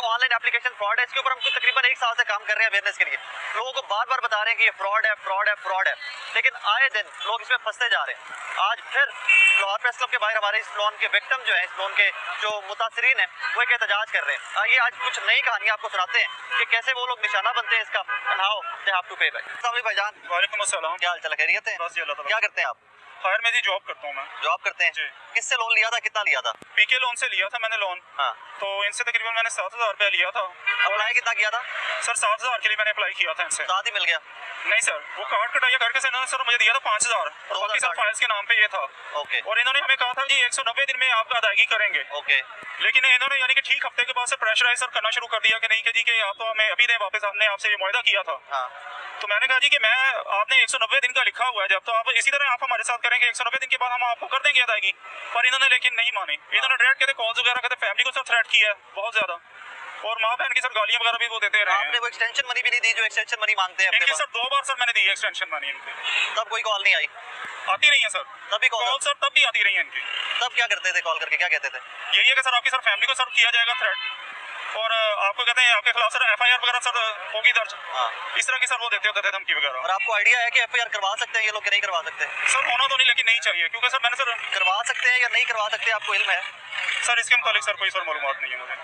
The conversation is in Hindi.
ऑनलाइन एप्लीकेशन फ्रॉड है, इसके ऊपर हम कुछ तकरीबन 1 साल से काम कर रहे हैं अवेयरनेस के लिए। लोगों को बार बार बता रहे हैं कि ये फ्रॉड है, फ्रॉड है, फ्रॉड है, लेकिन आए दिन लोग इसमें फंसते जा रहे हैं। आज फिर लाहौर प्रेस क्लब के बाहर हमारे इस लोन के विक्टिम जो है, इस लोन के जो मुतासरीन है, वो एक एहतजाज कर रहे हैं। आइए आज कुछ नई कहानियां आपको सुनाते हैं कि कैसे वो लोग निशाना बनते हैं इसका, and how they have to pay back. अस्सलाम वालेकुम भाईजान। वालेकुम अस्सलाम। क्या हाल चाल है, खैरियत है? बस जी अल्लाह ताला। क्या करते हैं आप? खैर मेरी जॉब करता हूँ मैं। जॉब करते हैं जी। किससे लोन लिया था, कितना लिया था? पीके लोन से लिया था मैंने लोन। हाँ, तो इनसे तकरीबन मैंने 7,000 रुपया लिया था। अप्लाई कितना किया था? सर 7,000 के लिए मैंने अप्लाई किया था इनसे। साथ ही मिल गया? नहीं सर, वो कार्ड कटाइया करके से इन्होंने सर मुझे दिया था 5,000 और बाकी सर फाइल्स के नाम पे ये था। ओके और इन्होंने हमें कहा था जी 190 दिन में आपका अदायगी करेंगे। ओके। लेकिन इन्होंने यानी कि ठीक हफ्ते के बाद से प्रेशराइज सर करना शुरू कर दिया कि नहीं कि जी कि आप तो हमें अभी दें वापस, हमने आपसे ये मुआहदा किया था। हाँ, तो मैंने कहा जी कि मैं आपने 190 दिन का लिखा हुआ है, जब तो आप इसी तरह आप हमारे साथ करेंगे 190 दिन के बाद हम आपको कर देंगे अदायगी। पर इन्होंने लेकिन नहीं मानी। इन्होंने डायरेक्ट कहते कॉल्स वगैरह कहते फैमिली को सर थ्रेट किया है बहुत ज्यादा, और माँ बहन की सर गालियां वगैरह भी वो देते रहे आपने हैं। वो एक्सटेंशन मनी भी नहीं दी जो एक्सटेंशन मनी मांगते हैं इनकी अपने सर 2 बार सर मैंने दी है एक्सटेंशन मनी इनकी, पास? तब कोई कॉल नहीं आई? आती रही है सर। तभी कॉल? कॉल सर तब भी आती रही है इनकी। तब क्या करते थे कॉल करके, क्या कहते थे? यही है कि सर आपकी सर फैमिली को सर किया जाएगा थ्रेट, और आपको कहते हैं आपके खिलाफ सर FIR वगैरह सर होगी दर्ज। हाँ। इस तरह की सर वो देते होते थे धमकी वगैरह। और आपको आइडिया है कि FIR करवा सकते हैं ये लोग कि नहीं करवा सकते? सर होना तो नहीं, लेकिन नहीं चाहिए, क्योंकि सर मैंने सर करवा सकते हैं या नहीं करवा सकते, आपको इल्म है? सर इसके मुतालिक सर कोई सर मालूमात नहीं है मुझे।